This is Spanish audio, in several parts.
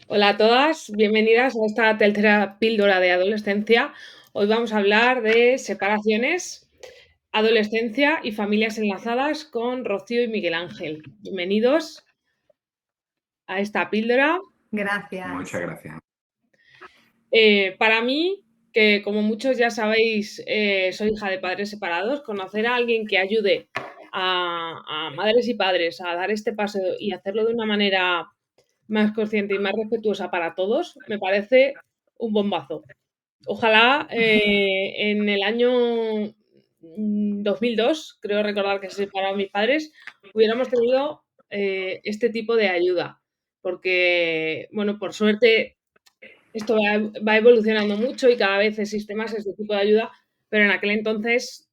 Hola a todas, bienvenidas a esta tercera píldora de adolescencia. Hoy vamos a hablar de separaciones, adolescencia y familias enlazadas con Rocío y Miguel Ángel. Bienvenidos a esta píldora. Gracias. Muchas gracias. Para mí, que como muchos ya sabéis, soy hija de padres separados, conocer a alguien que ayude a madres y padres a dar este paso y hacerlo de una manera más consciente y más respetuosa para todos, me parece un bombazo. Ojalá en el año 2002, creo recordar que se separaron mis padres, hubiéramos tenido este tipo de ayuda, porque, bueno, por suerte esto va evolucionando mucho y cada vez existe más este tipo de ayuda, pero en aquel entonces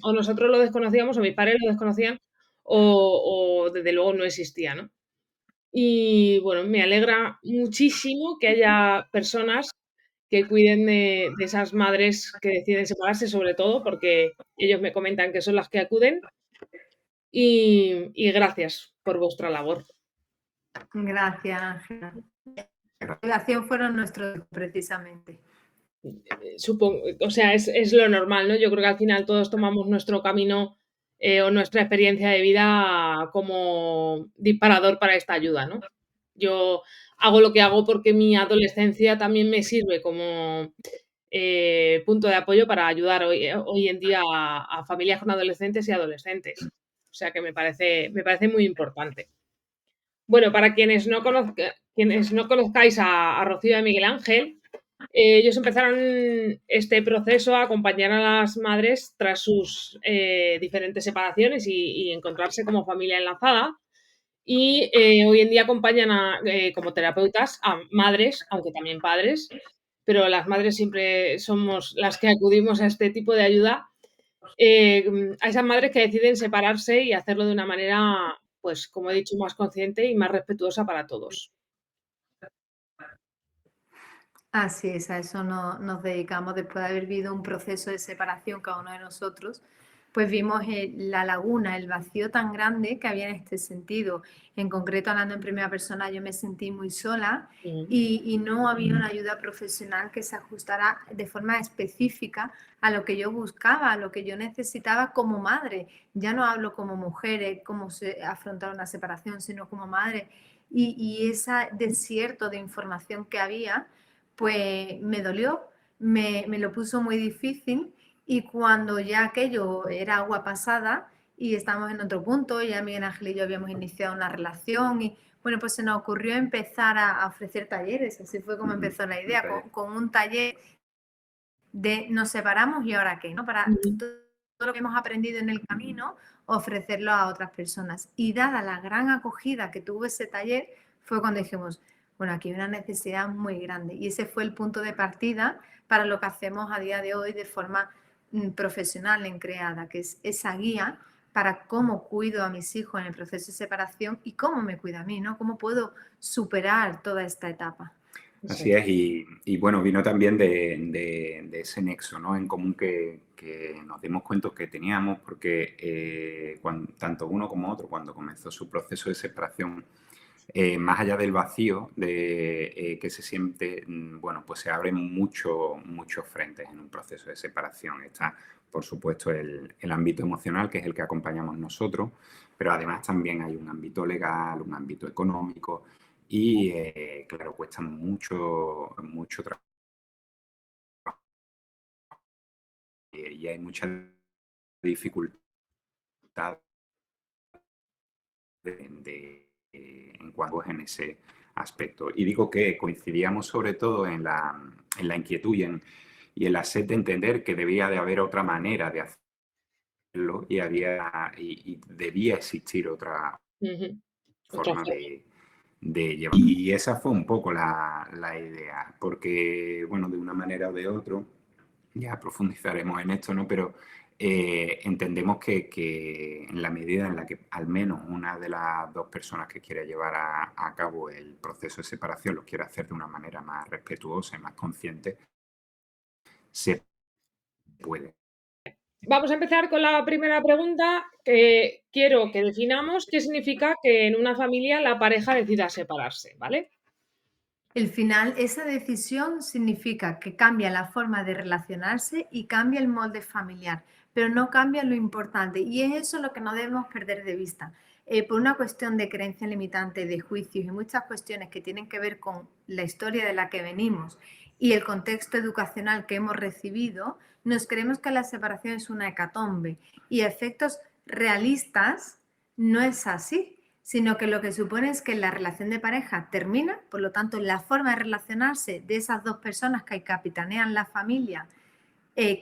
o nosotros lo desconocíamos o mis padres lo desconocían o desde luego no existía, ¿no? Y bueno, me alegra muchísimo que haya personas que cuiden de esas madres que deciden separarse, sobre todo porque ellos me comentan que son las que acuden y gracias por vuestra labor. Gracias, Ángela. La relación fueron nuestros precisamente. Supongo, o sea, es lo normal, ¿no? Yo creo que al final todos tomamos nuestro camino o nuestra experiencia de vida como disparador para esta ayuda, ¿no? Yo hago lo que hago porque mi adolescencia también me sirve como punto de apoyo para ayudar hoy en día a familias con adolescentes y adolescentes. O sea que me parece muy importante. Bueno, para quienes no conozcáis a Rocío y a Miguel Ángel, ellos empezaron este proceso a acompañar a las madres tras sus diferentes separaciones y encontrarse como familia enlazada. Y hoy en día acompañan como terapeutas a madres, aunque también padres, pero las madres siempre somos las que acudimos a este tipo de ayuda, a esas madres que deciden separarse y hacerlo de una manera, pues como he dicho, más consciente y más respetuosa para todos. Así es, a eso nos dedicamos después de haber vivido un proceso de separación cada uno de nosotros, pues vimos la laguna, el vacío tan grande que había en este sentido. En concreto, hablando en primera persona, yo me sentí muy sola y no había una ayuda profesional que se ajustara de forma específica a lo que yo buscaba, a lo que yo necesitaba como madre. Ya no hablo como mujer, cómo se afrontar una separación, sino como madre. Y ese desierto de información que había, pues me dolió, me lo puso muy difícil y cuando ya aquello era agua pasada y estábamos en otro punto, ya Miguel Ángel y yo habíamos iniciado una relación y bueno, pues se nos ocurrió empezar a ofrecer talleres, así fue como empezó la idea, con un taller de nos separamos y ahora qué, ¿no? Para todo lo que hemos aprendido en el camino, ofrecerlo a otras personas. Y dada la gran acogida que tuvo ese taller, fue cuando dijimos, bueno, aquí hay una necesidad muy grande. Y ese fue el punto de partida para lo que hacemos a día de hoy de forma profesional en Creada, que es esa guía para cómo cuido a mis hijos en el proceso de separación y cómo me cuida a mí, ¿no? Cómo puedo superar toda esta etapa. Así es, y bueno, vino también de ese nexo, ¿no? En común que nos dimos cuenta que teníamos, porque tanto uno como otro, cuando comenzó su proceso de separación, más allá del vacío que se siente, bueno, pues se abren muchos frentes en un proceso de separación. Está, por supuesto, el ámbito emocional, que es el que acompañamos nosotros, pero además también hay un ámbito legal, un ámbito económico y, claro, cuesta mucho trabajo y hay mucha dificultad en cuanto en ese aspecto. Y digo que coincidíamos sobre todo en la inquietud y en la sed de entender que debía de haber otra manera de hacerlo y debía existir otra Otra forma forma. de llevar. Y esa fue un poco la idea, porque, bueno, de una manera o de otra, ya profundizaremos en esto, ¿no? Pero entendemos que en la medida en la que al menos una de las dos personas que quiere llevar a cabo el proceso de separación lo quiere hacer de una manera más respetuosa y más consciente, se puede. Vamos a empezar con la primera pregunta, que quiero que definamos qué significa que en una familia la pareja decida separarse, ¿vale? El final, esa decisión significa que cambia la forma de relacionarse y cambia el molde familiar, pero no cambia lo importante. Y es eso lo que no debemos perder de vista. Por una cuestión de creencia limitante, de juicios y muchas cuestiones que tienen que ver con la historia de la que venimos y el contexto educacional que hemos recibido, nos creemos que la separación es una hecatombe y a efectos realistas no es así, sino que lo que supone es que la relación de pareja termina, por lo tanto la forma de relacionarse de esas dos personas que capitanean la familia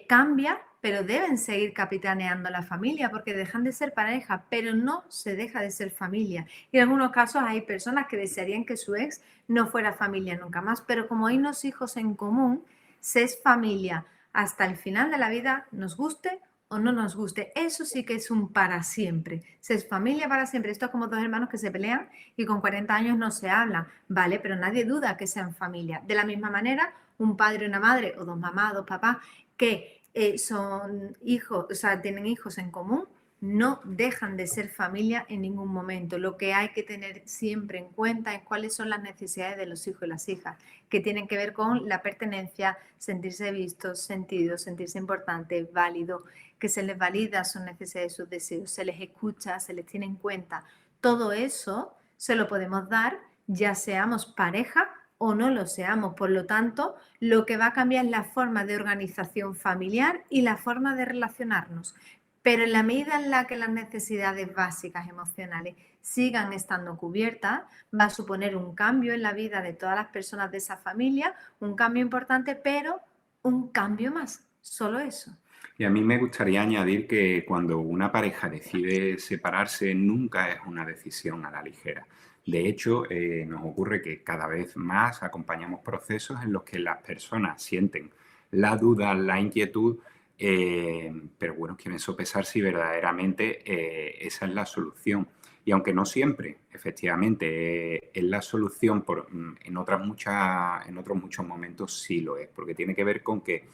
cambia, pero deben seguir capitaneando la familia porque dejan de ser pareja, pero no se deja de ser familia. Y en algunos casos hay personas que desearían que su ex no fuera familia nunca más, pero como hay unos hijos en común, se es familia hasta el final de la vida, nos guste o no nos guste. Eso sí que es un para siempre. Se es familia para siempre. Esto es como dos hermanos que se pelean y con 40 años no se hablan, ¿vale? Pero nadie duda que sean familia. De la misma manera, un padre y una madre, o dos mamás, dos papás, que son hijos, o sea, tienen hijos en común, no dejan de ser familia en ningún momento. Lo que hay que tener siempre en cuenta es cuáles son las necesidades de los hijos y las hijas, que tienen que ver con la pertenencia, sentirse vistos, sentidos, sentirse importante, válido, que se les valida sus necesidades, sus deseos, se les escucha, se les tiene en cuenta. Todo eso se lo podemos dar, ya seamos pareja o no lo seamos. Por lo tanto, lo que va a cambiar es la forma de organización familiar y la forma de relacionarnos. Pero en la medida en la que las necesidades básicas emocionales sigan estando cubiertas, va a suponer un cambio en la vida de todas las personas de esa familia, un cambio importante, pero un cambio más, solo eso. Y a mí me gustaría añadir que cuando una pareja decide separarse, nunca es una decisión a la ligera. De hecho, nos ocurre que cada vez más acompañamos procesos en los que las personas sienten la duda, la inquietud, pero bueno, quieren sopesar si verdaderamente esa es la solución. Y aunque no siempre, efectivamente, es la solución, en otros muchos momentos sí lo es, porque tiene que ver con que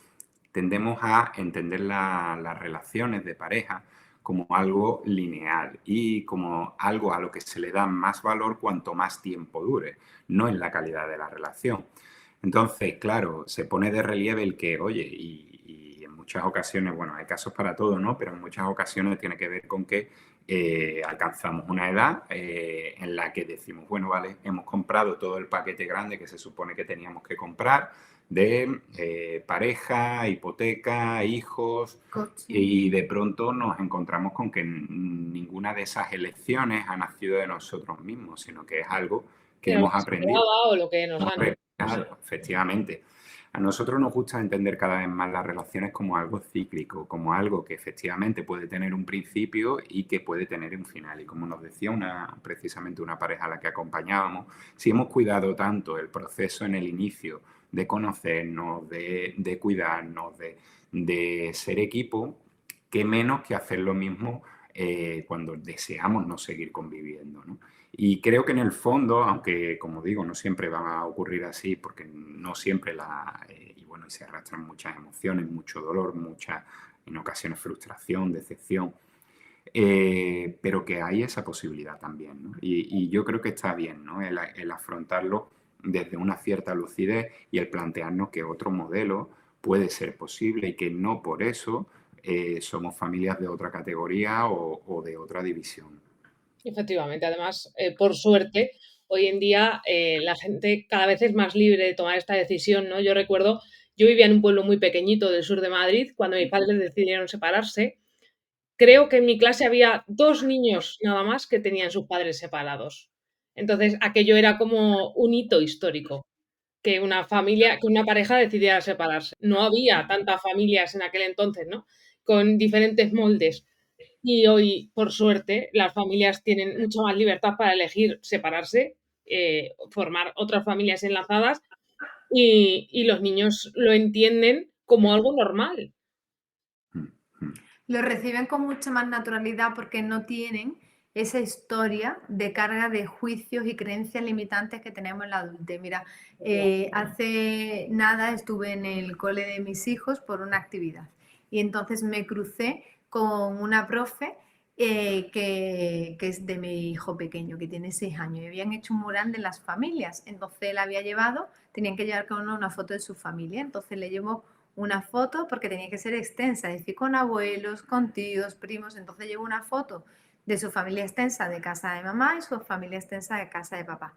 tendemos a entender las relaciones de pareja como algo lineal y como algo a lo que se le da más valor cuanto más tiempo dure, no en la calidad de la relación. Entonces, claro, se pone de relieve el que, oye, y en muchas ocasiones, bueno, hay casos para todo, ¿no? Pero en muchas ocasiones tiene que ver con que alcanzamos una edad en la que decimos, bueno, vale, hemos comprado todo el paquete grande que se supone que teníamos que comprar, de pareja, hipoteca, hijos, y de pronto nos encontramos con que ninguna de esas elecciones ha nacido de nosotros mismos, sino que es algo que hemos aprendido. O lo que nos han... Claro, efectivamente. A nosotros nos gusta entender cada vez más las relaciones como algo cíclico, como algo que efectivamente puede tener un principio y que puede tener un final. Y como nos decía precisamente una pareja a la que acompañábamos, si hemos cuidado tanto el proceso en el inicio de conocernos, de cuidarnos, de ser equipo, qué menos que hacer lo mismo cuando deseamos no seguir conviviendo, ¿no? Y creo que en el fondo, aunque como digo, no siempre va a ocurrir así, porque no siempre y bueno, se arrastran muchas emociones, mucho dolor, en ocasiones frustración, decepción, pero que hay esa posibilidad también, ¿no? Y yo creo que está bien, ¿no? El afrontarlo desde una cierta lucidez y el plantearnos que otro modelo puede ser posible y que no por eso somos familias de otra categoría o de otra división. Efectivamente, además, por suerte, hoy en día la gente cada vez es más libre de tomar esta decisión, ¿no? Yo recuerdo, yo vivía en un pueblo muy pequeñito del sur de Madrid cuando mis padres decidieron separarse. Creo que en mi clase había 2 niños nada más que tenían sus padres separados. Entonces, aquello era como un hito histórico, que una pareja decidiera separarse. No había tantas familias en aquel entonces, ¿no? Con diferentes moldes. Y hoy, por suerte, las familias tienen mucha más libertad para elegir separarse, formar otras familias enlazadas y los niños lo entienden como algo normal. Lo reciben con mucha más naturalidad porque no tienen esa historia de carga de juicios y creencias limitantes que tenemos en la adultez. Mira, hace nada estuve en el cole de mis hijos por una actividad y entonces me crucé con una profe que es de mi hijo pequeño, que tiene 6 años. Y habían hecho un mural de las familias. Entonces él había llevado, tenían que llevar con uno una foto de su familia. Entonces le llevó una foto porque tenía que ser extensa, es decir, con abuelos, con tíos, primos. Entonces llevó una foto de su familia extensa de casa de mamá y su familia extensa de casa de papá.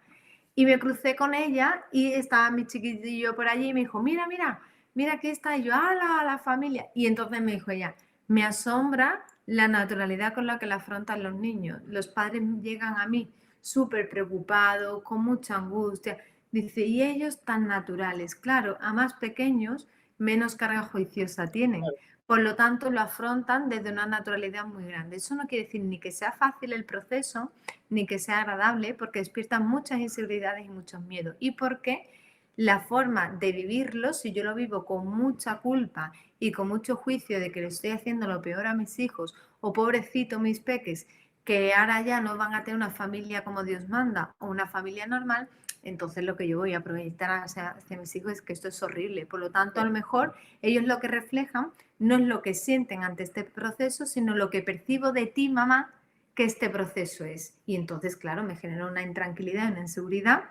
Y me crucé con ella y estaba mi chiquitillo por allí y me dijo, mira, mira, mira, aquí está. Y yo, ¡hala, la familia! Y entonces me dijo ella, me asombra la naturalidad con la que la afrontan los niños. Los padres llegan a mí súper preocupados, con mucha angustia. Dice, y ellos tan naturales. Claro, a más pequeños, menos carga juiciosa tienen. Por lo tanto, lo afrontan desde una naturalidad muy grande. Eso no quiere decir ni que sea fácil el proceso, ni que sea agradable, porque despierta muchas inseguridades y muchos miedos. Y porque la forma de vivirlo, si yo lo vivo con mucha culpa y con mucho juicio de que le estoy haciendo lo peor a mis hijos, o pobrecito mis peques, que ahora ya no van a tener una familia como Dios manda o una familia normal, entonces lo que yo voy a proyectar hacia mis hijos es que esto es horrible. Por lo tanto, a lo mejor ellos lo que reflejan no es lo que sienten ante este proceso, sino lo que percibo de ti, mamá, que este proceso es. Y entonces, claro, me genera una intranquilidad, una inseguridad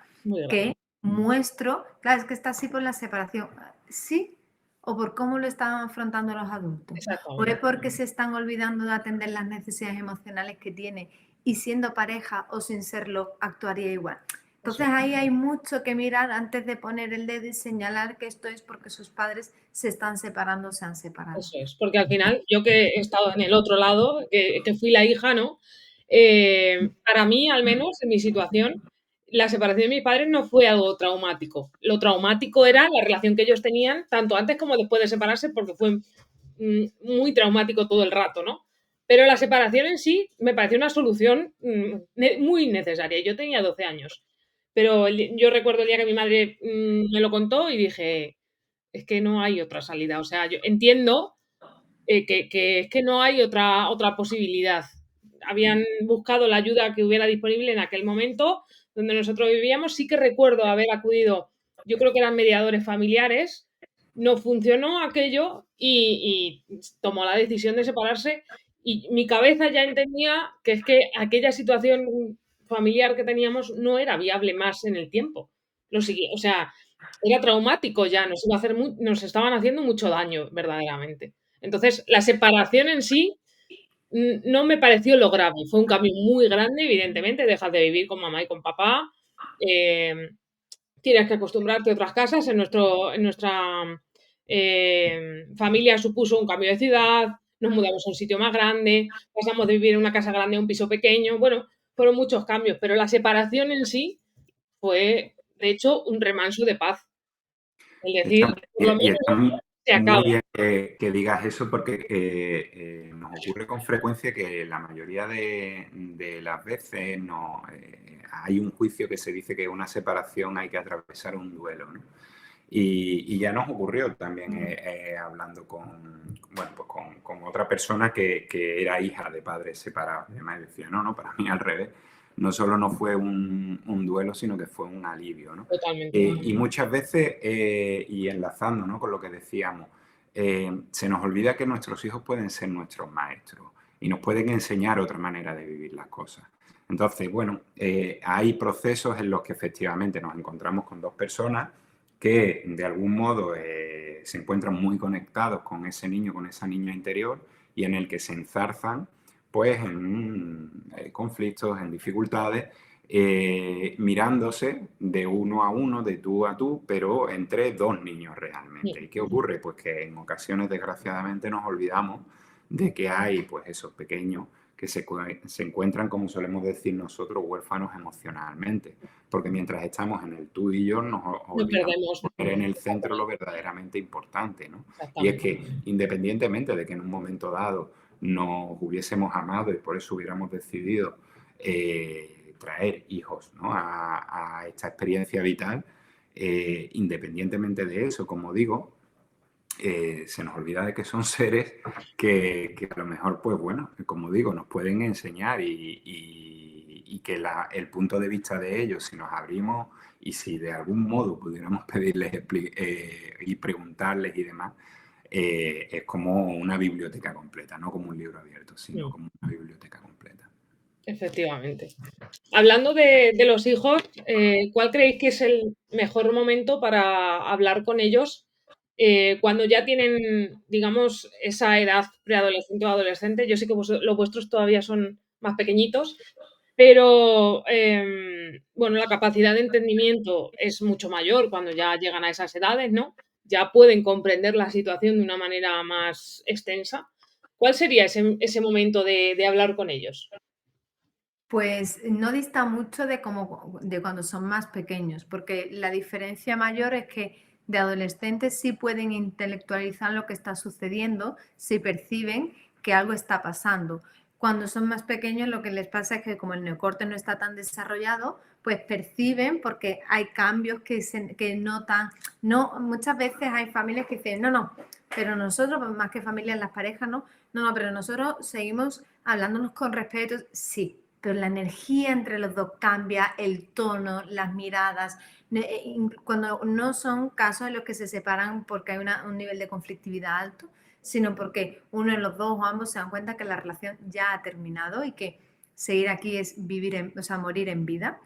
que muestro, claro, es que está así por la separación. Sí, o por cómo lo están afrontando los adultos, o es porque se están olvidando de atender las necesidades emocionales que tiene y siendo pareja o sin serlo actuaría igual. Entonces ahí hay mucho que mirar antes de poner el dedo y señalar que esto es porque sus padres se están separando o se han separado. Eso es, porque al final, yo que he estado en el otro lado, que fui la hija, ¿no? Para mí, al menos, en mi situación, la separación de mis padres no fue algo traumático. Lo traumático era la relación que ellos tenían, tanto antes como después de separarse, porque fue muy traumático todo el rato, ¿no? Pero la separación en sí me pareció una solución muy necesaria. Yo tenía 12 años, pero yo recuerdo el día que mi madre me lo contó y dije, es que no hay otra salida. O sea, yo entiendo que es que no hay otra posibilidad. Habían buscado la ayuda que hubiera disponible en aquel momento donde nosotros vivíamos. Sí que recuerdo haber acudido, yo creo que eran mediadores familiares, no funcionó aquello y tomó la decisión de separarse y mi cabeza ya entendía que es que aquella situación familiar que teníamos no era viable más en el tiempo. O sea, era traumático ya, nos estaban haciendo mucho daño verdaderamente. Entonces, la separación en sí no me pareció lo grave. Fue un cambio muy grande, evidentemente. Dejas de vivir con mamá y con papá. Tienes que acostumbrarte a otras casas. En nuestra familia supuso un cambio de ciudad. Nos mudamos a un sitio más grande. Pasamos de vivir en una casa grande a un piso pequeño. Bueno, fueron muchos cambios, pero la separación en sí fue, de hecho, un remanso de paz. El decir, por lo Y menos está muy, se acaba. muy bien que digas eso porque nos ocurre con frecuencia que la mayoría de las veces hay un juicio que se dice que una separación hay que atravesar un duelo, ¿no? Y ya nos ocurrió también hablando bueno, pues con otra persona que era hija de padres separados. Y además decía, no, para mí al revés. No solo no fue un duelo, sino que fue un alivio, ¿no? Totalmente. Y muchas veces, y enlazando, ¿no?, con lo que decíamos, se nos olvida que nuestros hijos pueden ser nuestros maestros y nos pueden enseñar otra manera de vivir las cosas. Entonces, bueno, hay procesos en los que efectivamente nos encontramos con dos personas que de algún modo se encuentran muy conectados con ese niño, con esa niña interior, y en el que se enzarzan pues en conflictos, en dificultades, mirándose de uno a uno, de tú a tú, pero entre dos niños realmente. ¿Y qué ocurre? Pues que en ocasiones, desgraciadamente, nos olvidamos de que hay pues esos pequeños que se encuentran, como solemos decir nosotros, huérfanos emocionalmente. Porque mientras estamos en el tú y yo, nos olvidamos de poner en el centro lo verdaderamente importante, ¿no? Y es que, independientemente de que en un momento dado nos hubiésemos amado y por eso hubiéramos decidido traer hijos, ¿no?, a esta experiencia vital, independientemente de eso, como digo, se nos olvida de que son seres que a lo mejor, pues bueno, como digo, nos pueden enseñar y que el punto de vista de ellos, si nos abrimos y si de algún modo pudiéramos pedirles y preguntarles y demás, es como una biblioteca completa, no como un libro abierto, sino Mm. como una biblioteca completa. Efectivamente. Hablando de los hijos, ¿cuál creéis que es el mejor momento para hablar con ellos cuando ya tienen, digamos, esa edad preadolescente o adolescente? Yo sé que los vuestros todavía son más pequeñitos, pero bueno, la capacidad de entendimiento es mucho mayor cuando ya llegan a esas edades, ¿no? Ya pueden comprender la situación de una manera más extensa. ¿Cuál sería ese momento de hablar con ellos? Pues no dista mucho de cuando son más pequeños, porque la diferencia mayor es que de adolescentes sí pueden intelectualizar lo que está sucediendo, si perciben que algo está pasando. Cuando son más pequeños lo que les pasa es que como el neocorte no está tan desarrollado, pues perciben porque hay cambios que notan. No, muchas veces hay familias que dicen, no, pero nosotros, pues más que familias, las parejas, no, pero nosotros seguimos hablándonos con respeto, sí, pero la energía entre los dos cambia, el tono, las miradas. Cuando no son casos en los que se separan porque hay un nivel de conflictividad alto, sino porque uno de los dos o ambos se dan cuenta que la relación ya ha terminado y que seguir aquí es morir en vida.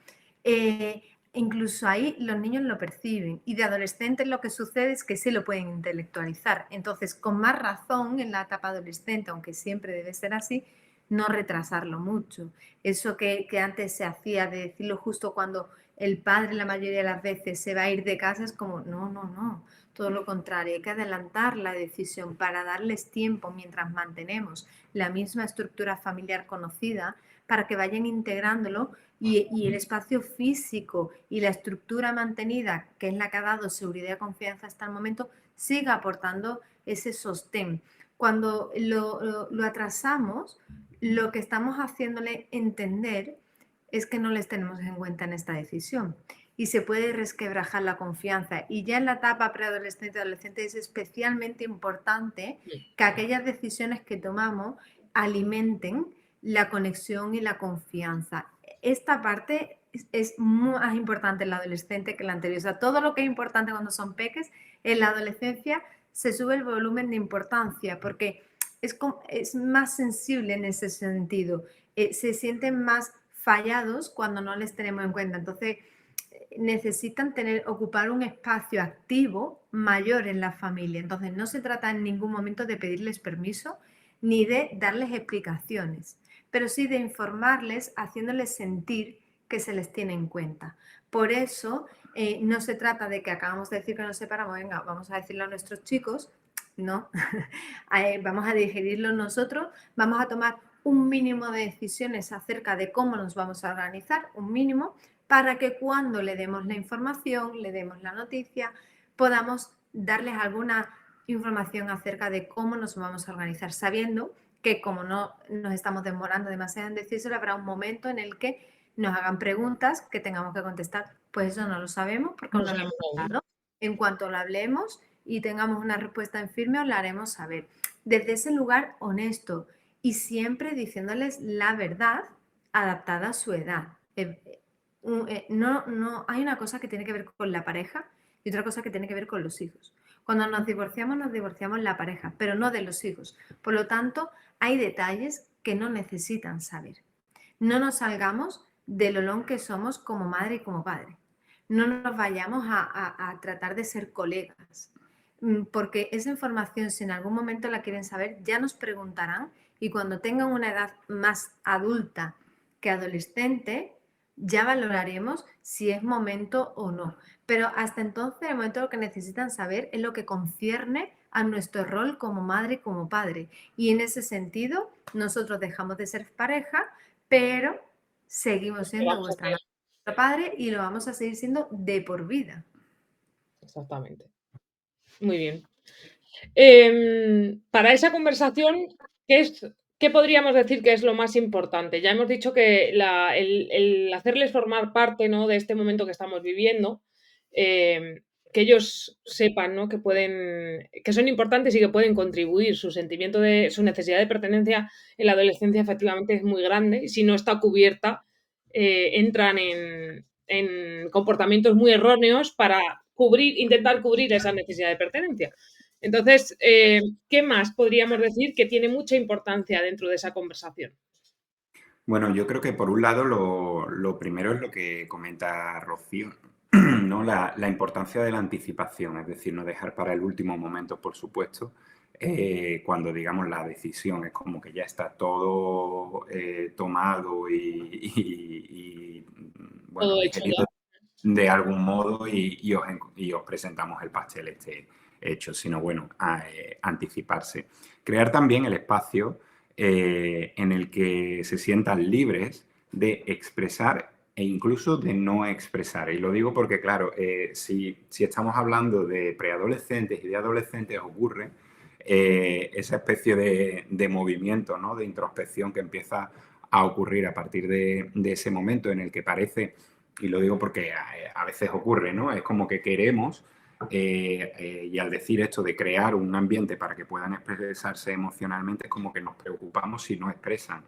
Incluso ahí los niños lo perciben y de adolescentes lo que sucede es que sí lo pueden intelectualizar. Entonces, con más razón en la etapa adolescente, aunque siempre debe ser así, no retrasarlo mucho. Eso que antes se hacía de decirlo justo cuando el padre la mayoría de las veces se va a ir de casa, es como, no, todo lo contrario, hay que adelantar la decisión para darles tiempo mientras mantenemos la misma estructura familiar conocida para que vayan integrándolo y el espacio físico y la estructura mantenida, que es la que ha dado seguridad y confianza hasta el momento, siga aportando ese sostén. Cuando lo atrasamos, lo que estamos haciéndole entender es que no les tenemos en cuenta en esta decisión y se puede resquebrajar la confianza. Y ya en la etapa preadolescente y adolescente es especialmente importante que aquellas decisiones que tomamos alimenten la conexión y la confianza. Esta parte es más importante en la adolescente que en la anterior. O sea, todo lo que es importante cuando son peques, en la adolescencia se sube el volumen de importancia porque es más sensible en ese sentido. Se sienten más fallados cuando no les tenemos en cuenta. Entonces, necesitan ocupar un espacio activo mayor en la familia. Entonces, no se trata en ningún momento de pedirles permiso ni de darles explicaciones, pero sí de informarles, haciéndoles sentir que se les tiene en cuenta. Por eso, no se trata de que acabamos de decir que nos separamos, venga, vamos a decirle a nuestros chicos, no, vamos a digerirlo nosotros, vamos a tomar un mínimo de decisiones acerca de cómo nos vamos a organizar, un mínimo, para que cuando le demos la información, le demos la noticia, podamos darles alguna información acerca de cómo nos vamos a organizar, sabiendo que como no nos estamos demorando demasiado en decírselo, habrá un momento en el que nos hagan preguntas que tengamos que contestar. Pues eso no lo sabemos porque no lo hemos hablado. En cuanto lo hablemos y tengamos una respuesta en firme, os la haremos saber. Desde ese lugar honesto y siempre diciéndoles la verdad adaptada a su edad. No, hay una cosa que tiene que ver con la pareja y otra cosa que tiene que ver con los hijos. Cuando nos divorciamos la pareja, pero no de los hijos. Por lo tanto, hay detalles que no necesitan saber. No nos salgamos del olón que somos como madre y como padre. No nos vayamos a tratar de ser colegas, porque esa información, si en algún momento la quieren saber, ya nos preguntarán y cuando tengan una edad más adulta que adolescente, ya valoraremos si es momento o no. Pero hasta entonces, el momento lo que necesitan saber es lo que concierne a nuestro rol como madre y como padre. Y en ese sentido, nosotros dejamos de ser pareja, pero seguimos siendo vuestra madre y vuestro padre y lo vamos a seguir siendo de por vida. Exactamente. Muy bien. Para esa conversación, ¿qué podríamos decir que es lo más importante? Ya hemos dicho que el hacerles formar parte, ¿no?, de este momento que estamos viviendo, que ellos sepan, ¿no?, que son importantes y que pueden contribuir. Su necesidad de pertenencia en la adolescencia efectivamente es muy grande y si no está cubierta, entran en comportamientos muy erróneos para intentar cubrir esa necesidad de pertenencia. Entonces, ¿qué más podríamos decir que tiene mucha importancia dentro de esa conversación? Bueno, yo creo que por un lado lo primero es lo que comenta Rocío, ¿no? La importancia de la anticipación, es decir, no dejar para el último momento, por supuesto, cuando digamos la decisión es como que ya está todo tomado bueno, Todo hecho ya. digerido de algún modo y os presentamos el pastel este hecho, sino bueno, anticiparse. Crear también el espacio en el que se sientan libres de expresar e incluso de no expresar. Y lo digo porque, claro, si estamos hablando de preadolescentes y de adolescentes, ocurre esa especie de movimiento, ¿no? De introspección que empieza a ocurrir a partir de ese momento en el que parece, y lo digo porque a veces ocurre, ¿no? Es como que queremos, y al decir esto de crear un ambiente para que puedan expresarse emocionalmente, es como que nos preocupamos si no expresan.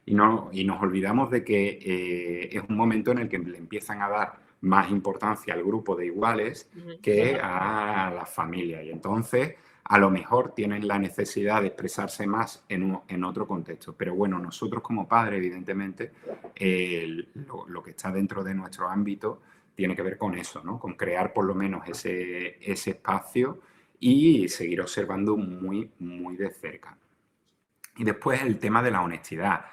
Y nos olvidamos de que es un momento en el que le empiezan a dar más importancia al grupo de iguales que a la familia. Y entonces, a lo mejor tienen la necesidad de expresarse más en otro contexto. Pero bueno, nosotros como padres, evidentemente, lo que está dentro de nuestro ámbito tiene que ver con eso, ¿no? Con crear por lo menos ese espacio y seguir observando muy, muy de cerca. Y después el tema de la honestidad.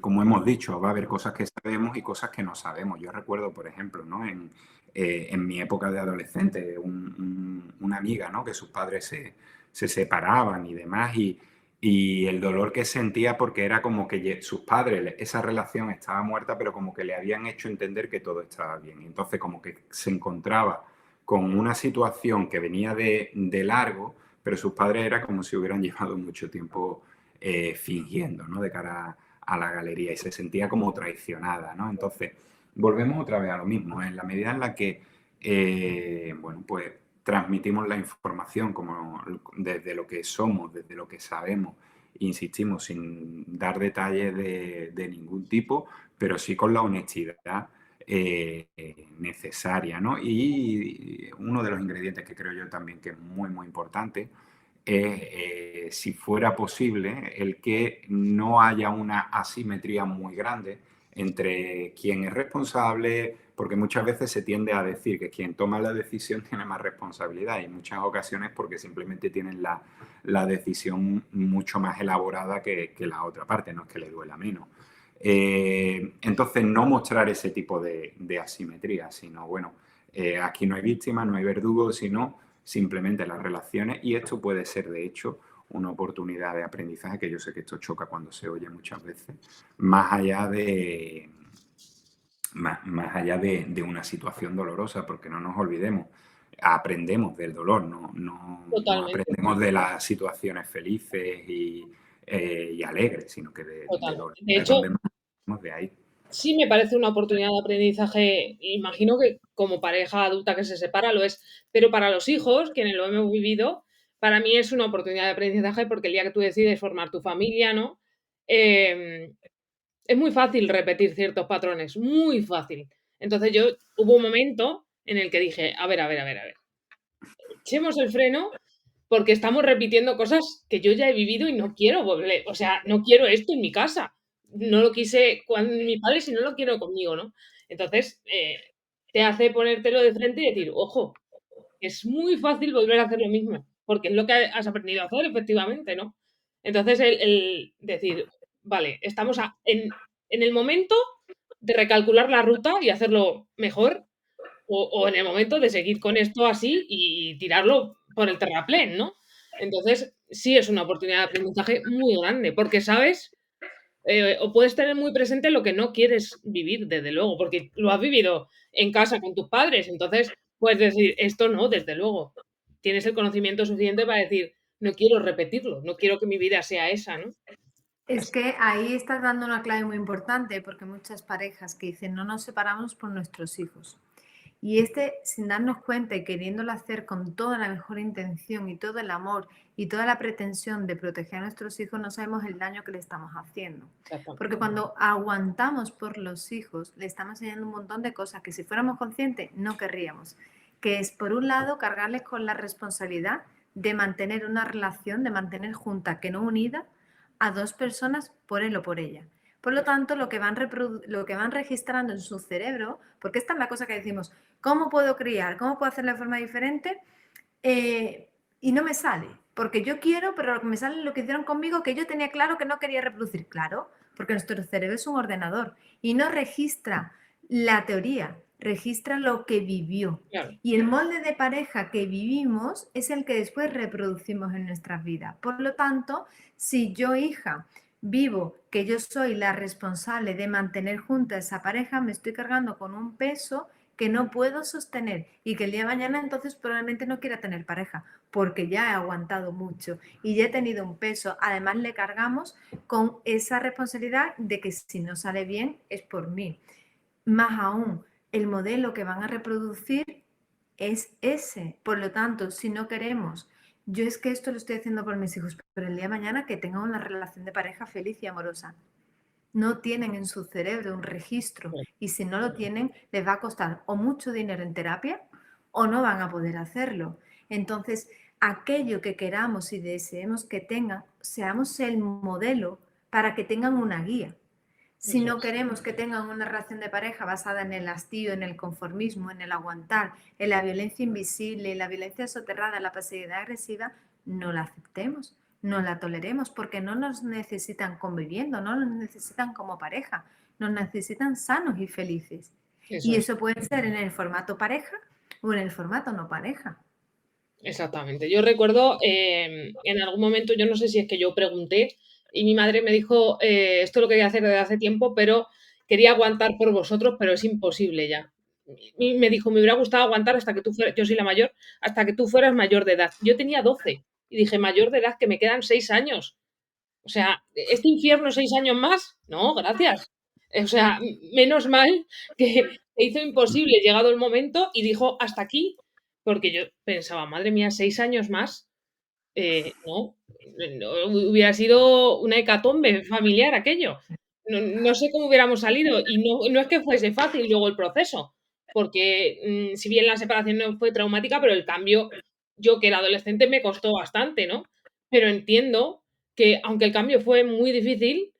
Como hemos dicho, va a haber cosas que sabemos y cosas que no sabemos. Yo recuerdo, por ejemplo, ¿no? En mi época de adolescente, una amiga, ¿no? Que sus padres se separaban y demás, y el dolor que sentía porque era como que sus padres, esa relación estaba muerta, pero como que le habían hecho entender que todo estaba bien. Y entonces como que se encontraba con una situación que venía de largo, pero sus padres era como si hubieran llevado mucho tiempo fingiendo, ¿no? De cara a la galería y se sentía como traicionada, ¿no? Entonces, volvemos otra vez a lo mismo, ¿eh? En la medida en la que, bueno, pues transmitimos la información como desde lo que somos, desde lo que sabemos, insistimos, sin dar detalles de ningún tipo, pero sí con la honestidad necesaria, ¿no? Y uno de los ingredientes que creo yo también que es muy, muy importante es, si fuera posible, el que no haya una asimetría muy grande entre quien es responsable, porque muchas veces se tiende a decir que quien toma la decisión tiene más responsabilidad y en muchas ocasiones porque simplemente tienen la decisión mucho más elaborada que la otra parte, no es que le duela menos. Entonces, no mostrar ese tipo de asimetría, sino, bueno, aquí no hay víctima, no hay verdugo, sino simplemente las relaciones y esto puede ser, de hecho, una oportunidad de aprendizaje, que yo sé que esto choca cuando se oye muchas veces, más allá más allá de una situación dolorosa, porque no nos olvidemos, aprendemos del dolor, no Totalmente, aprendemos de las situaciones felices y alegres, sino que de dolor. totalmente. De Es hecho, donde más aprendemos de ahí. sí me parece una oportunidad de aprendizaje, imagino que como pareja adulta que se separa lo es, pero para los hijos, quienes lo hemos vivido, para mí es una oportunidad de aprendizaje porque el día que tú decides formar tu familia, ¿no? Em, es muy fácil repetir ciertos patrones, muy fácil. Entonces yo hubo un momento en el que dije, a ver, echemos el freno porque estamos repitiendo cosas que yo ya he vivido y no quiero volver, o sea, no quiero esto en mi casa. No lo quise con mi padre si no lo quiero conmigo, ¿no? Entonces, te hace ponértelo de frente y decir, ojo, es muy fácil volver a hacer lo mismo, porque es lo que has aprendido a hacer, efectivamente, ¿no? Entonces, el decir, vale, estamos en el momento de recalcular la ruta y hacerlo mejor, o en el momento de seguir con esto así y tirarlo por el terraplén, ¿no? Entonces, sí es una oportunidad de aprendizaje muy grande, porque sabes, o puedes tener muy presente lo que no quieres vivir, desde luego, porque lo has vivido en casa con tus padres, entonces puedes decir, esto no, desde luego. Tienes el conocimiento suficiente para decir, no quiero repetirlo, no quiero que mi vida sea esa, ¿no? Es que ahí estás dando una clave muy importante porque muchas parejas que dicen no nos separamos por nuestros hijos. Y sin darnos cuenta y queriéndolo hacer con toda la mejor intención y todo el amor y toda la pretensión de proteger a nuestros hijos, no sabemos el daño que le estamos haciendo. Porque cuando aguantamos por los hijos, le estamos enseñando un montón de cosas que si fuéramos conscientes no querríamos. que es, por un lado, cargarles con la responsabilidad de mantener una relación, de mantener junta, que no unida, a dos personas por él o por ella. Por lo tanto, lo que van registrando en su cerebro, porque esta es la cosa que decimos, ¿cómo puedo criar? ¿Cómo puedo hacerlo de forma diferente? Y no me sale, porque yo quiero, pero lo que me sale es lo que hicieron conmigo, que yo tenía claro que no quería reproducir. Claro, porque nuestro cerebro es un ordenador y no registra la teoría, registra lo que vivió. Claro. Y el molde de pareja que vivimos es el que después reproducimos en nuestras vidas. Por lo tanto, si yo, hija, vivo que yo soy la responsable de mantener junta a esa pareja, me estoy cargando con un peso que no puedo sostener y que el día de mañana entonces probablemente no quiera tener pareja porque ya he aguantado mucho y ya he tenido un peso. Además le cargamos con esa responsabilidad de que si no sale bien es por mí. Más aún, el modelo que van a reproducir es ese. Por lo tanto, si no queremos, yo es que esto lo estoy haciendo por mis hijos, pero el día de mañana que tengan una relación de pareja feliz y amorosa. No tienen en su cerebro un registro y si no lo tienen les va a costar o mucho dinero en terapia o no van a poder hacerlo. Entonces, aquello que queramos y deseemos que tengan, seamos el modelo para que tengan una guía. Si no queremos que tengan una relación de pareja basada en el hastío, en el conformismo, en el aguantar, en la violencia invisible, en la violencia soterrada, en la pasividad agresiva, no la aceptemos, no la toleremos porque no nos necesitan conviviendo, no nos necesitan como pareja, nos necesitan sanos y felices. Y eso puede ser en el formato pareja o en el formato no pareja. Exactamente. Yo recuerdo en algún momento, yo no sé si es que yo pregunté y mi madre me dijo, esto lo quería hacer desde hace tiempo, pero quería aguantar por vosotros, pero es imposible ya. Y me dijo, me hubiera gustado aguantar hasta que tú fueras, yo soy la mayor, hasta que tú fueras mayor de edad. Yo tenía 12 y dije, mayor de edad, que me quedan 6 años. O sea, ¿este infierno 6 años más? No, gracias. O sea, menos mal que hizo imposible llegado el momento y dijo hasta aquí, porque yo pensaba, madre mía, 6 años más, no, hubiera sido una hecatombe familiar aquello. No sé cómo hubiéramos salido y no es que fuese fácil luego el proceso, porque si bien la separación no fue traumática, pero el cambio, yo que era adolescente, me costó bastante, ¿no? Pero entiendo que aunque el cambio fue muy difícil,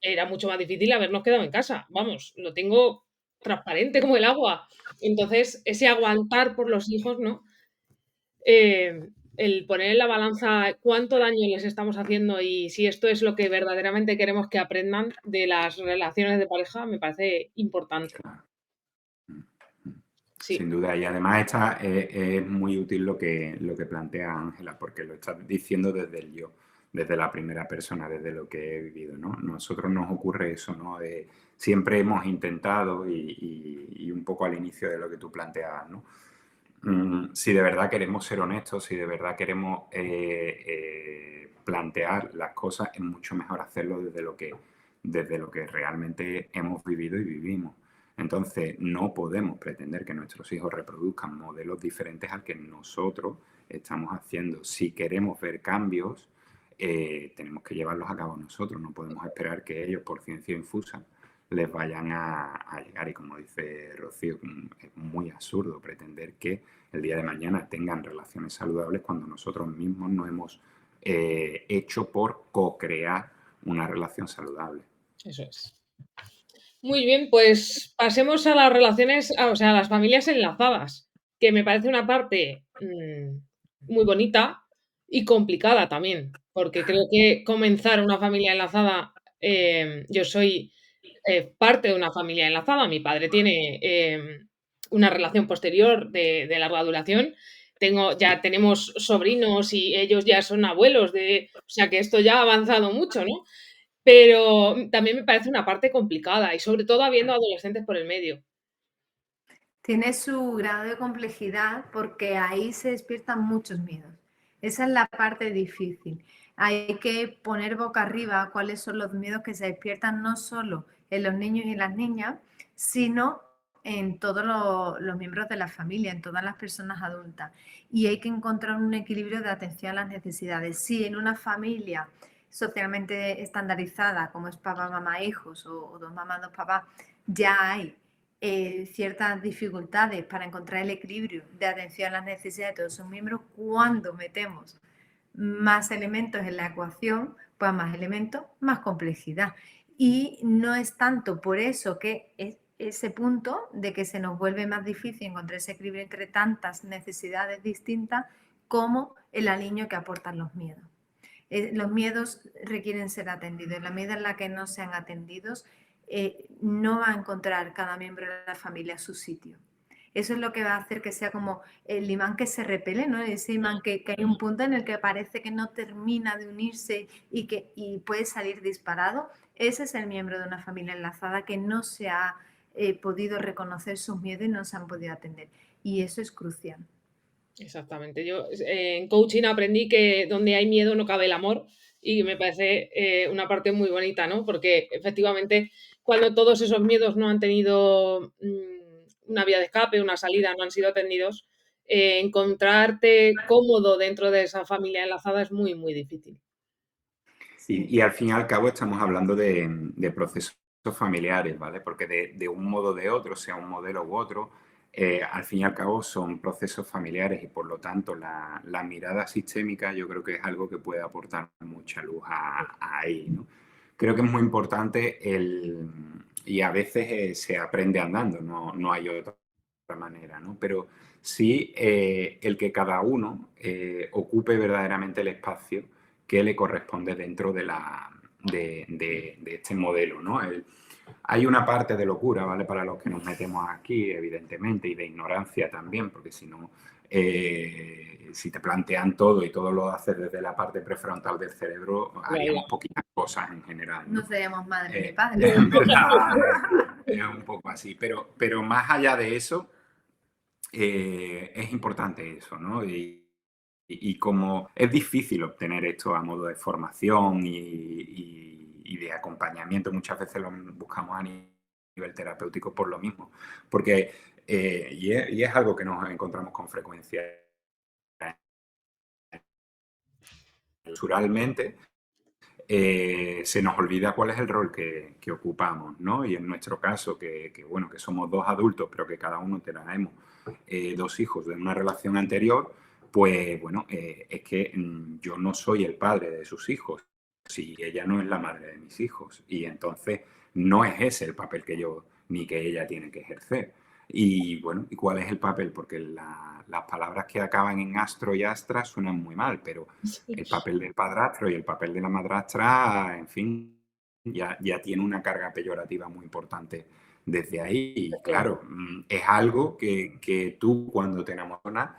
era mucho más difícil habernos quedado en casa. Vamos, lo tengo transparente como el agua. Entonces, ese aguantar por los hijos, ¿no? El poner en la balanza cuánto daño les estamos haciendo y si esto es lo que verdaderamente queremos que aprendan de las relaciones de pareja, me parece importante. Sí. Sin duda, y además es muy útil lo que plantea Ángela, porque lo está diciendo desde el yo, desde la primera persona, desde lo que he vivido, ¿no? Nosotros nos ocurre eso, ¿no? Siempre hemos intentado, y un poco al inicio de lo que tú planteabas, ¿no? Si de verdad queremos ser honestos, si de verdad queremos plantear las cosas, es mucho mejor hacerlo desde lo que realmente hemos vivido y vivimos. Entonces, no podemos pretender que nuestros hijos reproduzcan modelos diferentes al que nosotros estamos haciendo. Si queremos ver cambios, tenemos que llevarlos a cabo nosotros. No podemos esperar que ellos, por ciencia infusa, les vayan a llegar. Y como dice Rocío, es muy absurdo pretender que el día de mañana tengan relaciones saludables cuando nosotros mismos no hemos hecho por co-crear una relación saludable. Eso es. Muy bien, pues pasemos a las relaciones, o sea, a las familias enlazadas, que me parece una parte muy bonita y complicada también, porque creo que comenzar una familia enlazada, yo soy parte de una familia enlazada, mi padre tiene una relación posterior de larga duración, ya tenemos sobrinos y ellos ya son abuelos, o sea que esto ya ha avanzado mucho, ¿no? Pero también me parece una parte complicada y sobre todo habiendo adolescentes por el medio. Tiene su grado de complejidad porque ahí se despiertan muchos miedos. Esa es la parte difícil. Hay que poner boca arriba cuáles son los miedos que se despiertan no solo en los niños y en las niñas, sino en todos los miembros de la familia, en todas las personas adultas. Y hay que encontrar un equilibrio de atención a las necesidades. Si en una familia socialmente estandarizada, como es papá, mamá, hijos, o dos mamás, dos papás, ya hay ciertas dificultades para encontrar el equilibrio de atención a las necesidades de todos sus miembros, cuando metemos más elementos en la ecuación, pues más elementos, más complejidad. Y no es tanto por eso que es ese punto de que se nos vuelve más difícil encontrar ese equilibrio entre tantas necesidades distintas como el aliño que aportan los miedos. Los miedos requieren ser atendidos. En la medida en la que no sean atendidos, no va a encontrar cada miembro de la familia su sitio. Eso es lo que va a hacer que sea como el imán que se repele, ¿no? Ese imán que hay un punto en el que parece que no termina de unirse y puede salir disparado. Ese es el miembro de una familia enlazada que no se ha podido reconocer sus miedos y no se han podido atender. Y eso es crucial. Exactamente. Yo en coaching aprendí que donde hay miedo no cabe el amor y me parece una parte muy bonita, ¿no? Porque efectivamente cuando todos esos miedos no han tenido una vía de escape, una salida, no han sido atendidos, encontrarte cómodo dentro de esa familia enlazada es muy, muy difícil. Y al fin y al cabo estamos hablando de procesos familiares, ¿vale? Porque de un modo o de otro, sea un modelo u otro, al fin y al cabo son procesos familiares y por lo tanto la mirada sistémica yo creo que es algo que puede aportar mucha luz ahí, ¿no? Creo que es muy importante y a veces se aprende andando, no hay otra manera, ¿no? Pero sí el que cada uno ocupe verdaderamente el espacio que le corresponde dentro de este modelo, ¿no? Hay una parte de locura, ¿vale? Para los que nos metemos aquí, evidentemente, y de ignorancia también, porque si no, si te plantean todo y todo lo haces desde la parte prefrontal del cerebro, haríamos poquitas cosas en general, ¿no? No seríamos madres ni padres. Es un poco así, pero más allá de eso, es importante eso, ¿no? Y como es difícil obtener esto a modo de formación y de acompañamiento, muchas veces lo buscamos a nivel terapéutico por lo mismo, porque, y es algo que nos encontramos con frecuencia culturalmente, se nos olvida cuál es el rol que ocupamos, ¿no? Y en nuestro caso, bueno, que somos dos adultos, pero que cada uno tenemos dos hijos de una relación anterior, pues bueno, es que yo no soy el padre de sus hijos, si ella no es la madre de mis hijos, y entonces no es ese el papel que yo ni que ella tiene que ejercer. Y bueno, ¿y cuál es el papel? Porque las palabras que acaban en astro y astra suenan muy mal, pero el papel del padrastro y el papel de la madrastra, en fin, ya tiene una carga peyorativa muy importante desde ahí. Y claro, es algo que tú cuando te enamoras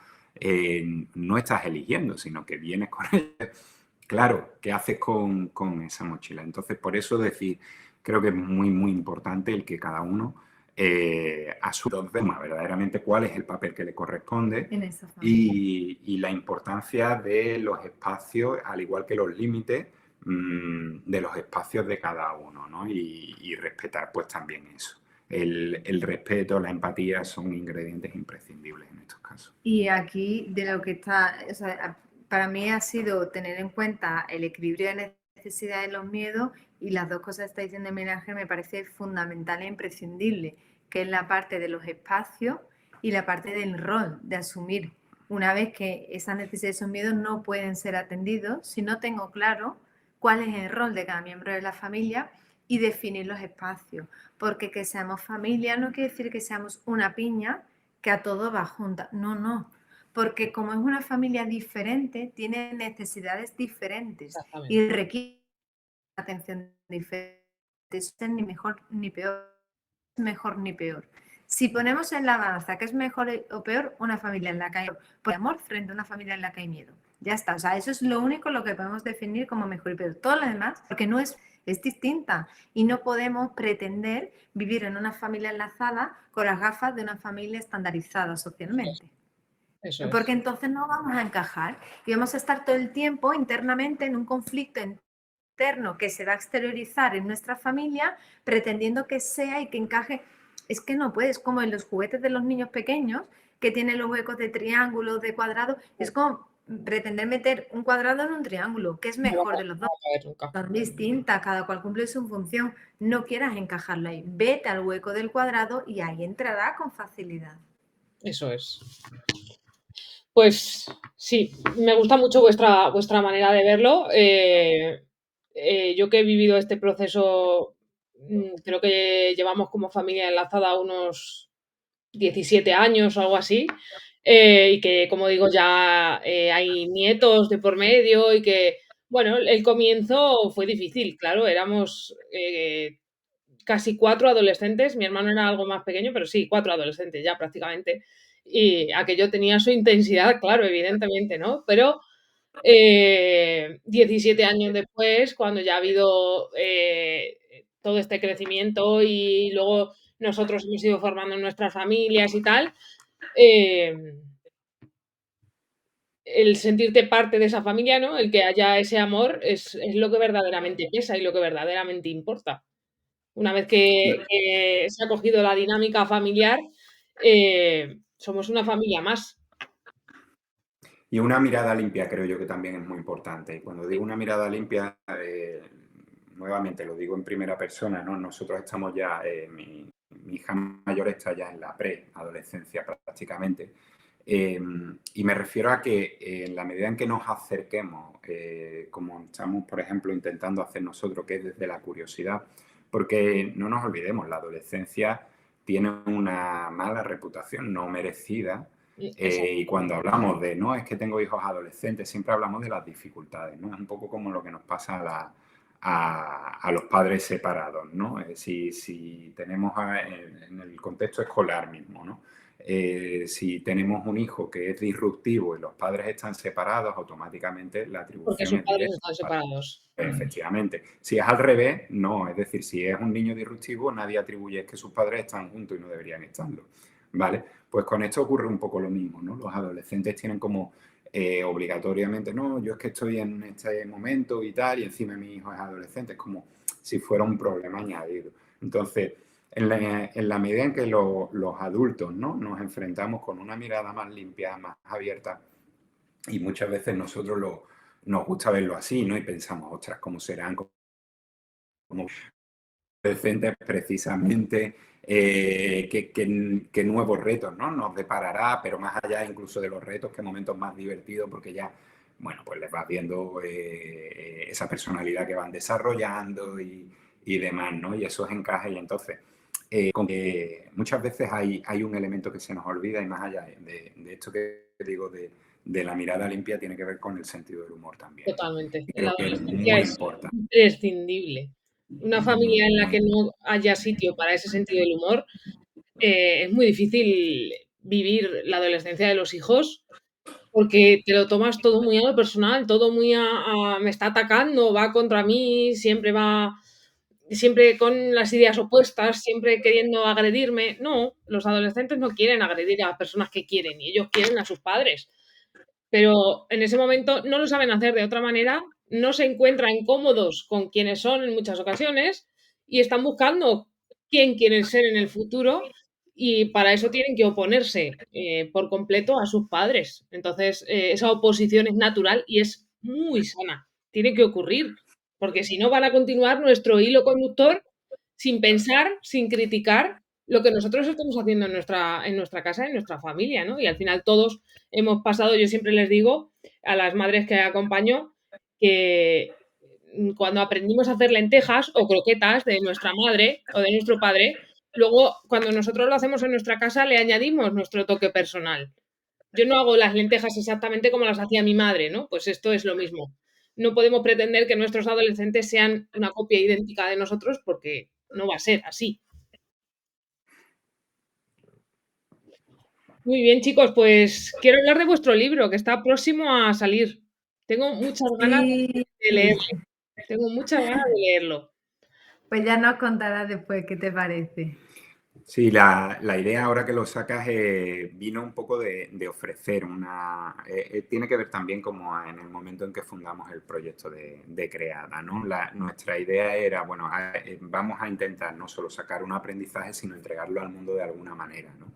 no estás eligiendo, sino que vienes con ella. Claro, ¿qué haces con esa mochila? Entonces, por eso decir, creo que es muy, muy importante el que cada uno asuma verdaderamente cuál es el papel que le corresponde y la importancia de los espacios, al igual que los límites de los espacios de cada uno, ¿no? Y respetar pues también eso. El respeto, la empatía son ingredientes imprescindibles en estos casos. Y aquí de lo que está, o sea, para mí ha sido tener en cuenta el equilibrio de necesidades y los miedos, y las dos cosas que está diciendo Miguel Ángel me parece fundamental e imprescindible, que es la parte de los espacios y la parte del rol, de asumir una vez que esas necesidades y esos miedos no pueden ser atendidos, si no tengo claro cuál es el rol de cada miembro de la familia y definir los espacios, porque que seamos familia no quiere decir que seamos una piña que a todo va junta, no, porque como es una familia diferente, tiene necesidades diferentes y requiere atención diferente, ni mejor ni peor. Si ponemos en la balanza qué es mejor o peor, una familia en la que hay amor frente a una familia en la que hay miedo. Ya está, o sea, eso es lo único lo que podemos definir como mejor y peor. Todo lo demás, porque no es distinta y no podemos pretender vivir en una familia enlazada con las gafas de una familia estandarizada socialmente. Eso es. Porque entonces no vamos a encajar y vamos a estar todo el tiempo internamente en un conflicto interno que se va a exteriorizar en nuestra familia pretendiendo que sea y que encaje. Es que no puedes, como en los juguetes de los niños pequeños que tienen los huecos de triángulos, de cuadrados, es como pretender meter un cuadrado en un triángulo, ¿qué es No mejor vamos de los no dos? vamos a ver nunca. Son distintas, cada cual cumple su función. No quieras encajarlo ahí. Vete al hueco del cuadrado y ahí entrará con facilidad. Eso es. Pues sí, me gusta mucho vuestra manera de verlo. Yo que he vivido este proceso, creo que llevamos como familia enlazada unos 17 años o algo así, y que, como digo, ya hay nietos de por medio y que, bueno, el comienzo fue difícil, claro, éramos casi 4 adolescentes, mi hermano era algo más pequeño, pero sí, 4 adolescentes ya prácticamente, y aquello tenía su intensidad, claro, evidentemente, ¿no? Pero 17 años después, cuando ya ha habido todo este crecimiento y luego nosotros hemos ido formando en nuestras familias y tal, eh, el sentirte parte de esa familia, ¿no? El que haya ese amor es lo que verdaderamente pesa y lo que verdaderamente importa. Una vez que se ha cogido la dinámica familiar, somos una familia más. Y una mirada limpia creo yo que también es muy importante. Y cuando digo una mirada limpia, nuevamente lo digo en primera persona, ¿no? Nosotros estamos ya, mi hija mayor está ya en la preadolescencia prácticamente. Y me refiero a que en la medida en que nos acerquemos, como estamos, por ejemplo, intentando hacer nosotros, que es desde la curiosidad, porque no nos olvidemos, la adolescencia tiene una mala reputación no merecida. Exacto. Y cuando hablamos de, no, es que tengo hijos adolescentes, siempre hablamos de las dificultades, ¿no? Es un poco como lo que nos pasa a los padres separados, ¿no? Si tenemos en el contexto escolar mismo, ¿no? Si tenemos un hijo que es disruptivo y los padres están separados, automáticamente la Porque atribución sus es padres directa. están separados. Efectivamente. Si es al revés, no. Es decir, si es un niño disruptivo, nadie atribuye que sus padres están juntos y no deberían estarlo. ¿Vale? Pues con esto ocurre un poco lo mismo, ¿no? Los adolescentes tienen como obligatoriamente, no, yo es que estoy en este momento y tal, y encima mi hijo es adolescente, es como si fuera un problema añadido. Entonces, en la medida en que los adultos, ¿no? Nos enfrentamos con una mirada más limpia, más abierta, y muchas veces nosotros nos gusta verlo así, ¿no? Y pensamos, ostras, ¿cómo serán? ¿Cómo adolescentes precisamente? ¿Qué nuevos retos, ¿no? Nos deparará, pero más allá incluso de los retos, qué momentos más divertidos, porque ya, bueno, pues les vas viendo esa personalidad que van desarrollando y demás, ¿no? Y esos encajes, y entonces, muchas veces hay un elemento que se nos olvida, y más allá de esto que digo de la mirada limpia, tiene que ver con el sentido del humor también, ¿no? Totalmente. Y En la creo que es adolescencia muy es importante. imprescindible. Una familia en la Muy, que no haya sitio para ese sentido del humor, es muy difícil vivir la adolescencia de los hijos, porque te lo tomas todo muy a lo personal, todo muy a me está atacando, va contra mí, siempre con las ideas opuestas, siempre queriendo agredirme. No, los adolescentes no quieren agredir a las personas que quieren, y ellos quieren a sus padres. Pero en ese momento no lo saben hacer de otra manera, no se encuentran cómodos con quienes son en muchas ocasiones y están buscando quién quieren ser en el futuro, y para eso tienen que oponerse por completo a sus padres. Entonces, esa oposición es natural y es muy sana. Tiene que ocurrir, porque si no van a continuar nuestro hilo conductor sin pensar, sin criticar lo que nosotros estamos haciendo en nuestra casa, en nuestra familia, ¿no? Y al final todos hemos pasado, yo siempre les digo a las madres que acompaño que cuando aprendimos a hacer lentejas o croquetas de nuestra madre o de nuestro padre, luego cuando nosotros lo hacemos en nuestra casa le añadimos nuestro toque personal. Yo no hago las lentejas exactamente como las hacía mi madre, ¿no? Pues esto es lo mismo. No podemos pretender que nuestros adolescentes sean una copia idéntica de nosotros, porque no va a ser así. Muy bien, chicos, pues quiero hablar de vuestro libro, que está próximo a salir. Tengo muchas ganas Sí, de leerlo. Tengo muchas ganas de leerlo. pues ya nos contarás después qué te parece. Sí, la idea ahora que lo sacas vino un poco de ofrecer tiene que ver también como en el momento en que fundamos el proyecto de Creada, ¿no? Nuestra idea era, bueno, vamos a intentar no solo sacar un aprendizaje, sino entregarlo al mundo de alguna manera, ¿no?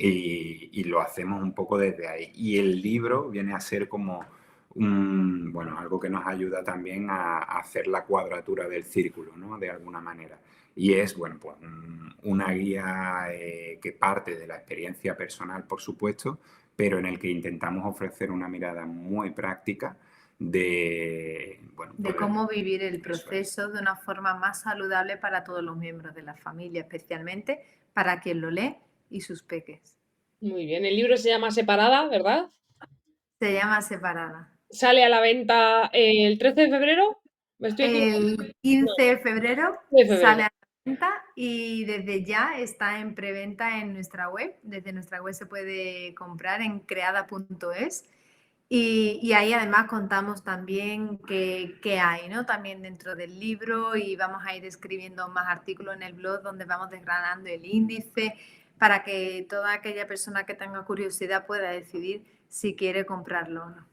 y lo hacemos un poco desde ahí. Y el libro viene a ser como bueno, algo que nos ayuda también a hacer la cuadratura del círculo, ¿no? De alguna manera. Y es, bueno, pues una guía que parte de la experiencia personal, por supuesto, pero en el que intentamos ofrecer una mirada muy práctica de, bueno, de cómo vivir el eso es. proceso de una forma más saludable para todos los miembros de la familia, especialmente para quien lo lee y sus peques. Muy bien. El libro se llama Separada, ¿verdad? Se llama Separada. Sale a la venta el 13 de febrero. ¿Me estoy equivocando? El 15 de febrero De febrero. sale a la venta y desde ya está en preventa en nuestra web. Desde nuestra web se puede comprar en creada.es. Y ahí además contamos también qué hay, ¿no? También dentro del libro, y vamos a ir escribiendo más artículos en el blog donde vamos desgranando el índice para que toda aquella persona que tenga curiosidad pueda decidir si quiere comprarlo o no.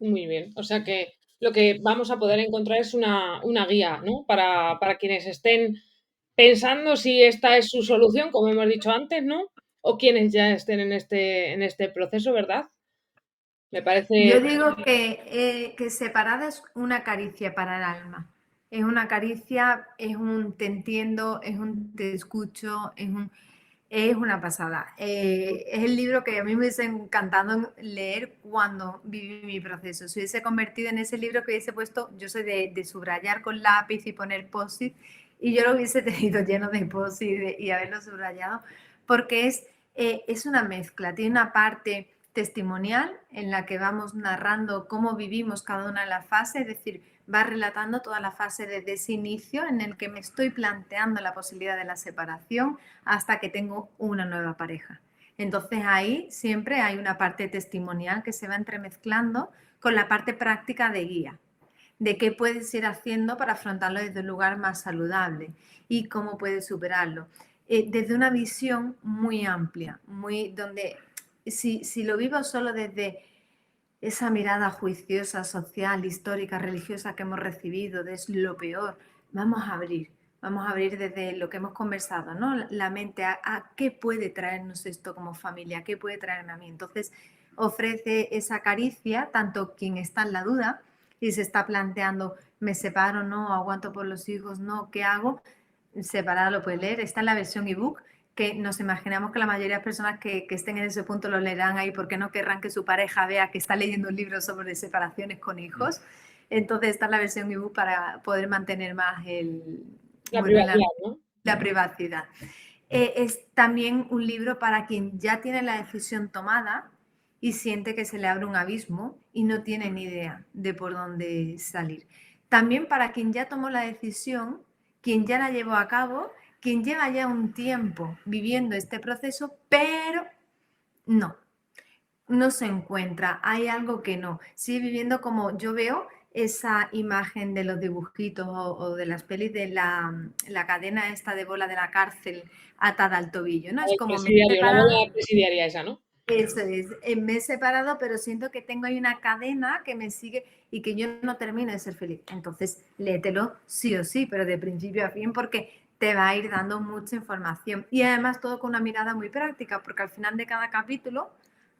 Muy bien. O sea que lo que vamos a poder encontrar es una guía, ¿no? Para quienes estén pensando si esta es su solución, como hemos dicho antes, ¿no? O quienes ya estén en este proceso, ¿verdad? Me parece. Yo digo que Separada es una caricia para el alma. Es una caricia, es un te entiendo, es un te escucho, es una pasada. Es el libro que a mí me hubiese encantado leer cuando viví mi proceso. Se hubiese convertido en ese libro que hubiese puesto, yo soy de subrayar con lápiz y poner post-it, y yo lo hubiese tenido lleno de post-it y haberlo subrayado, porque es una mezcla, tiene una parte testimonial en la que vamos narrando cómo vivimos cada una de las fases, es decir, va relatando toda la fase desde ese inicio en el que me estoy planteando la posibilidad de la separación hasta que tengo una nueva pareja. Entonces ahí siempre hay una parte testimonial que se va entremezclando con la parte práctica de guía, de qué puedes ir haciendo para afrontarlo desde un lugar más saludable y cómo puedes superarlo. Desde una visión muy amplia, muy donde si lo vivo solo desde esa mirada juiciosa, social, histórica, religiosa que hemos recibido, de es lo peor, vamos a abrir desde lo que hemos conversado, ¿no? La mente a qué puede traernos esto como familia, qué puede traerme a mí. Entonces, ofrece esa caricia, tanto quien está en la duda y se está planteando, me separo, no, aguanto por los hijos, no, ¿qué hago? Separada lo puede leer, está en la versión ebook, que nos imaginamos que la mayoría de las personas que estén en ese punto lo leerán ahí porque no querrán que su pareja vea que está leyendo un libro sobre separaciones con hijos. Entonces está la versión ebook para poder mantener más La privacidad, ¿no? la privacidad. Es también un libro para quien ya tiene la decisión tomada y siente que se le abre un abismo y no tiene ni idea de por dónde salir. También para quien ya tomó la decisión, quien ya la llevó a cabo, quien lleva ya un tiempo viviendo este proceso, pero no se encuentra, hay algo que no. Sigue viviendo como yo veo esa imagen de los dibujitos o de las pelis de la cadena esta de bola de la cárcel atada al tobillo, ¿no? Es El como me he presidiario, la separado. bola presidiaria esa, ¿no? Eso es, me he separado, pero siento que tengo ahí una cadena que me sigue y que yo no termino de ser feliz. Entonces, léetelo sí o sí, pero de principio a fin, porque te va a ir dando mucha información. Y además todo con una mirada muy práctica, porque al final de cada capítulo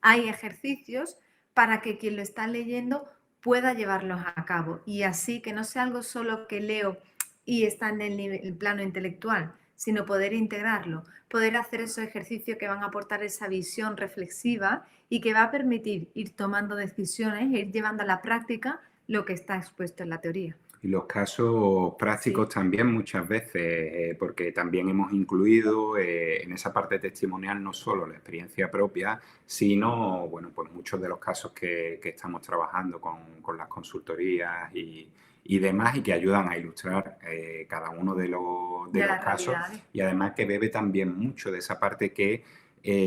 hay ejercicios para que quien lo está leyendo pueda llevarlos a cabo. Y así que no sea algo solo que leo y está en el plano intelectual, sino poder integrarlo, poder hacer esos ejercicios que van a aportar esa visión reflexiva y que va a permitir ir tomando decisiones, ir llevando a la práctica lo que está expuesto en la teoría. Y los casos prácticos también muchas veces, porque también hemos incluido en esa parte testimonial no solo la experiencia propia, sino, bueno, pues muchos de los casos que estamos trabajando con las consultorías y demás, y que ayudan a ilustrar cada uno de los casos, y además que bebe también mucho de esa parte que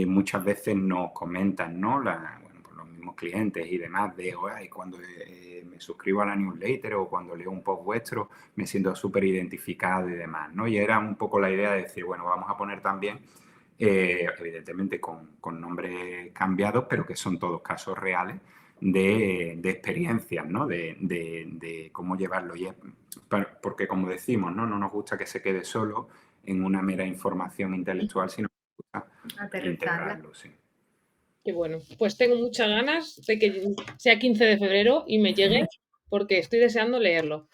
muchas veces nos comentan, ¿no? Los mismos clientes y demás, de cuando me suscribo a la newsletter o cuando leo un post vuestro me siento súper identificado y demás, ¿no? Y era un poco la idea de decir, bueno, vamos a poner también, evidentemente con nombres cambiados, pero que son todos casos reales de experiencias, ¿no? De cómo llevarlo. Y porque, como decimos, ¿no? No nos gusta que se quede solo en una mera información intelectual, sino que nos gusta integrarlo, sí. Qué bueno. Pues tengo muchas ganas de que sea 15 de febrero y me llegue, porque estoy deseando leerlo.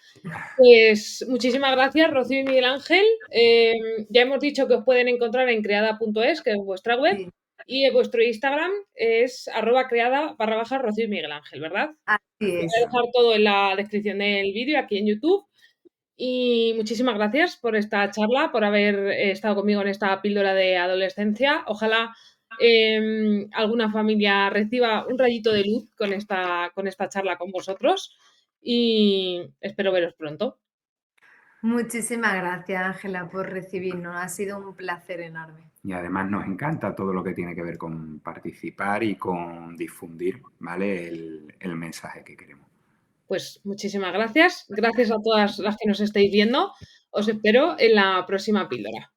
Pues muchísimas gracias, Rocío y Miguel Ángel. Ya hemos dicho que os pueden encontrar en creada.es, que es vuestra web, Sí, y vuestro Instagram es @creada_Rocío y Miguel Ángel, ¿verdad? así Voy a es. dejar todo en la descripción del vídeo aquí en YouTube. Y muchísimas gracias por esta charla, por haber estado conmigo en esta píldora de adolescencia. Ojalá alguna familia reciba un rayito de luz con esta charla con vosotros y espero veros pronto. Muchísimas gracias, Ángela, por recibirnos. Ha sido un placer enorme. Y además nos encanta todo lo que tiene que ver con participar y con difundir, ¿vale? El mensaje que queremos. Pues muchísimas gracias. Gracias a todas las que nos estáis viendo. Os espero en la próxima píldora.